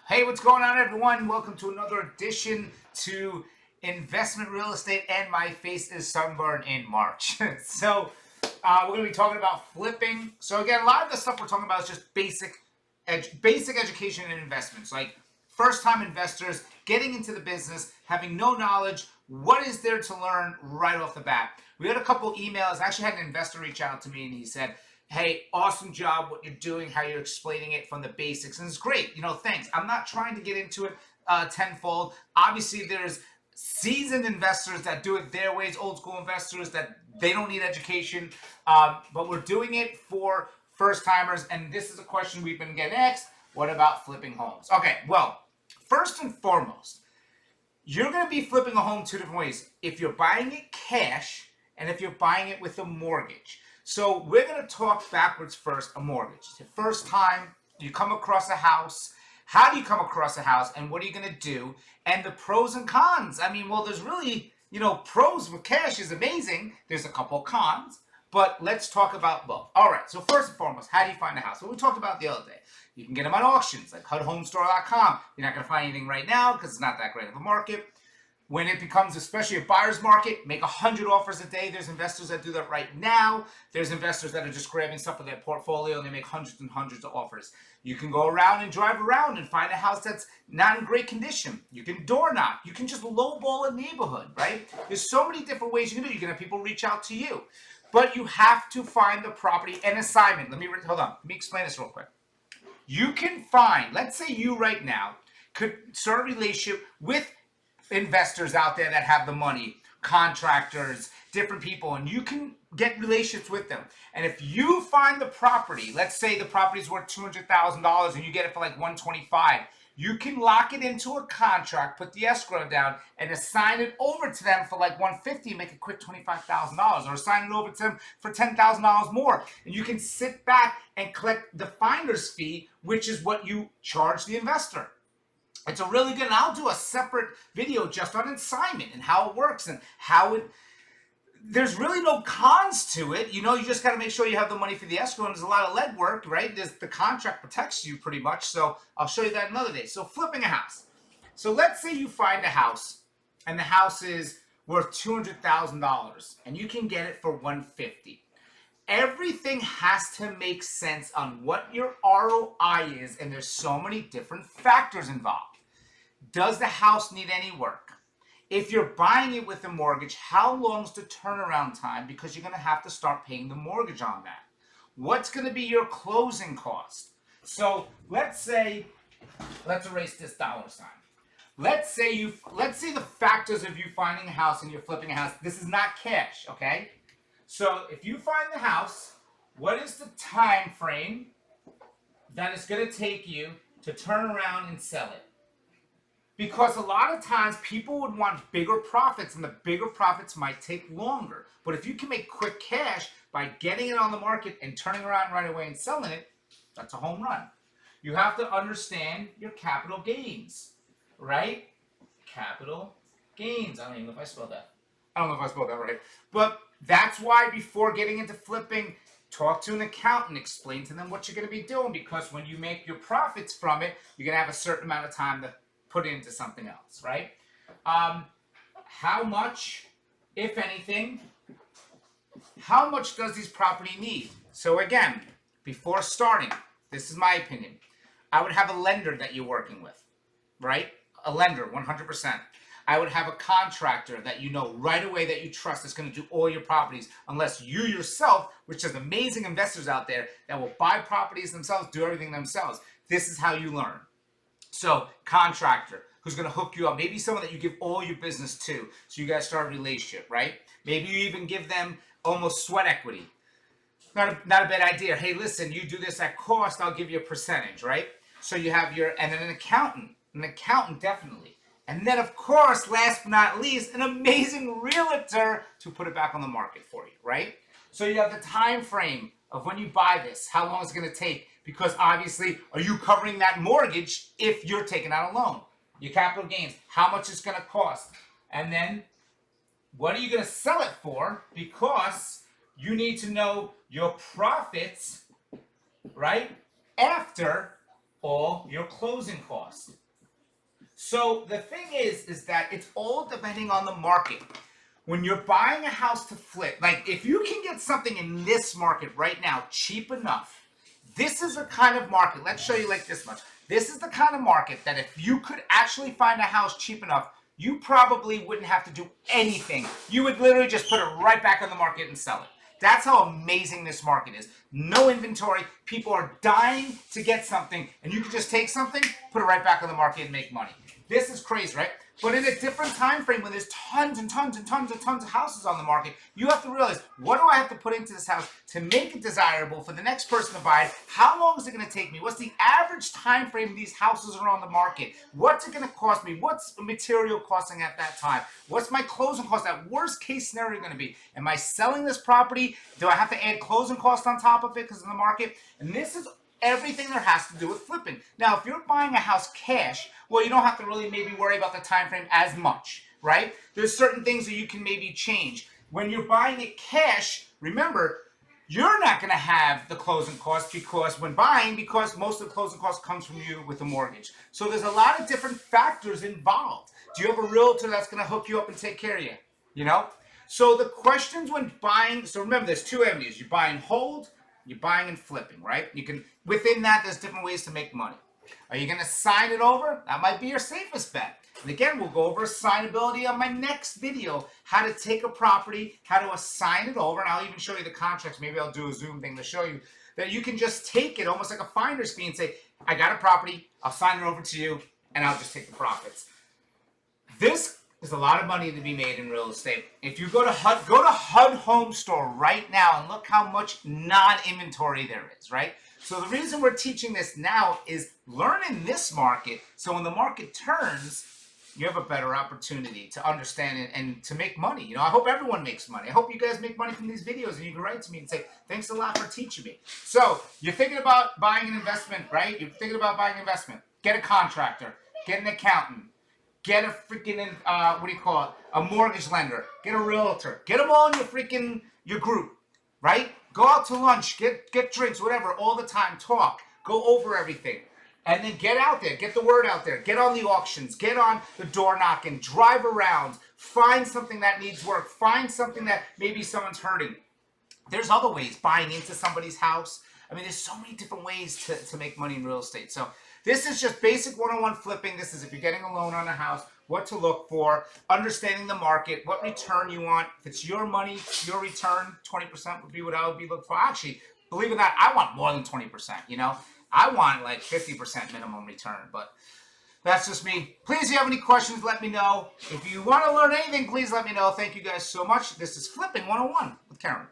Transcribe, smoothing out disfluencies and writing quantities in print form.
Hey, what's going on, everyone? Welcome to another edition to Investment Real Estate, and my face is sunburned in March. We're going to be talking about flipping. So again, a lot of the stuff we're talking about is just basic education and investments, like first-time investors getting into the business, having no knowledge. What is there to learn right off the bat? We had a couple emails. I actually had an investor reach out to me, and he said, hey, awesome job what you're doing, how you're explaining it from the basics. And it's great. Thanks. I'm not trying to get into it tenfold. Obviously, there's seasoned investors that do it their ways, old school investors that they don't need education. But we're doing it for first timers. And this is a question we've been getting asked. What about flipping homes? Okay, well, first and foremost, you're going to be flipping a home two different ways. If you're buying it cash and if you're buying it with a mortgage. So we're going to talk backwards first, a mortgage. It's the first time you come across a house. How do you come across a house and what are you going to do? And the pros and cons. There's really, pros with cash is amazing. There's a couple cons, but let's talk about both. All right, so first and foremost, how do you find a house? Well, we talked about the other day. You can get them on auctions like HUDHomestore.com. You're not going to find anything right now because it's not that great of a market. When it becomes especially a buyer's market, make 100 offers a day. There's investors that do that right now. There's investors that are just grabbing stuff for their portfolio and they make hundreds and hundreds of offers. You can go around and drive around and find a house that's not in great condition. You can door knock. You can just lowball a neighborhood, right? There's so many different ways you can do it. You can have people reach out to you. But you have to find the property and assignment. Hold on. Let me explain this real quick. You can find, let's say you right now could start a relationship with investors out there that have the money, contractors, different people, and you can get relationships with them. And if you find the property, let's say the property is worth $200,000 and you get it for like $125,000, you can lock it into a contract, put the escrow down, and assign it over to them for like $150,000, make a quick $25,000, or assign it over to them for $10,000 more. And you can sit back and collect the finder's fee, which is what you charge the investor. It's a really good, and I'll do a separate video just on assignment and how it works and there's really no cons to it. You just got to make sure you have the money for the escrow, and there's a lot of legwork, right? The contract protects you pretty much, so I'll show you that another day. So flipping a house. So let's say you find a house, and the house is worth $200,000, and you can get it for $150,000. Everything has to make sense on what your ROI is, and there's so many different factors involved. Does the house need any work? If you're buying it with a mortgage, how long's the turnaround time? Because you're going to have to start paying the mortgage on that. What's going to be your closing cost? So let's erase this dollar sign. Let's say the factors of you finding a house and you're flipping a house. This is not cash, okay? So if you find the house, what is the time frame that it's going to take you to turn around and sell it? Because a lot of times people would want bigger profits, and the bigger profits might take longer. But if you can make quick cash by getting it on the market and turning around right away and selling it, that's a home run. You have to understand your capital gains, right? Capital gains. I don't even know if I spelled that. Right. But that's why before getting into flipping, talk to an accountant, explain to them what you're going to be doing, because when you make your profits from it, you're going to have a certain amount of time to put into something else, right? How much, if anything, how much does this property need? So again, before starting, this is my opinion, I would have a lender that you're working with, right? A lender, 100%. I would have a contractor that you know right away that you trust is going to do all your properties, unless you yourself, which is amazing investors out there that will buy properties themselves, do everything themselves. This is how you learn. So contractor who's going to hook you up. Maybe someone that you give all your business to, so you guys start a relationship, right? Maybe you even give them almost sweat equity. Not a bad idea. Hey, listen, you do this at cost, I'll give you a percentage, right? So you have and then an accountant definitely. And then, of course, last but not least, an amazing realtor to put it back on the market for you, right? So you have the time frame of when you buy this, how long it's going to take, because obviously, are you covering that mortgage if you're taking out a loan? Your capital gains, how much it's going to cost, and then what are you going to sell it for, because you need to know your profits, right, after all your closing costs. So the thing is that it's all depending on the market. When you're buying a house to flip, like if you can get something in this market right now cheap enough, this is a kind of market. Let's show you like this much. This is the kind of market that if you could actually find a house cheap enough, you probably wouldn't have to do anything. You would literally just put it right back on the market and sell it. That's how amazing this market is. No inventory. People are dying to get something, and you can just take something, put it right back on the market, and make money. This is crazy, right? But in a different time frame, when there's tons and tons and tons and tons of houses on the market, you have to realize, what do I have to put into this house to make it desirable for the next person to buy it? How long is it going to take me? What's the average time frame these houses are on the market? What's it going to cost me? What's material costing at that time? What's my closing cost? That worst case scenario going to be? Am I selling this property? Do I have to add closing costs on top of it because of the market? And this is everything there has to do with flipping. Now, if you're buying a house cash, well, you don't have to really maybe worry about the time frame as much, right? There's certain things that you can maybe change. When you're buying it cash, remember, you're not going to have the closing costs because most of the closing costs comes from you with a mortgage. So there's a lot of different factors involved. Do you have a realtor that's going to hook you up and take care of you? You know? So the questions when buying, so remember, there's two avenues. You buy and hold, you're buying and flipping, right? You can, within that, there's different ways to make money. Are you going to sign it over? That might be your safest bet. And again, we'll go over assignability on my next video, how to take a property, how to assign it over, and I'll even show you the contracts. Maybe I'll do a Zoom thing to show you that you can just take it almost like a finder's fee and say, I got a property, I'll sign it over to you, and I'll just take the profits. There's a lot of money to be made in real estate. If you go to HUD Home Store right now and look how much non-inventory there is, right? So the reason we're teaching this now is learn in this market, so when the market turns, you have a better opportunity to understand it and to make money. You know, I hope everyone makes money. I hope you guys make money from these videos, and you can write to me and say, thanks a lot for teaching me. So you're thinking about buying an investment, right? You're thinking about buying an investment. Get a contractor. Get an accountant. Get a freaking, a mortgage lender. Get a realtor. Get them all in your group, right? Go out to lunch, get drinks, whatever, all the time. Talk. Go over everything. And then get out there. Get the word out there. Get on the auctions. Get on the door knocking. Drive around. Find something that needs work. Find something that maybe someone's hurting. There's other ways. Buying into somebody's house. I mean, there's so many different ways to make money in real estate. So this is just basic 101 flipping. This is if you're getting a loan on a house, what to look for, understanding the market, what return you want. If it's your money, your return, 20% would be what I would be looking for. Actually, believe it or not, I want more than 20%, you know. I want like 50% minimum return, but that's just me. Please, if you have any questions, let me know. If you want to learn anything, please let me know. Thank you guys so much. This is Flipping 101 with Karen.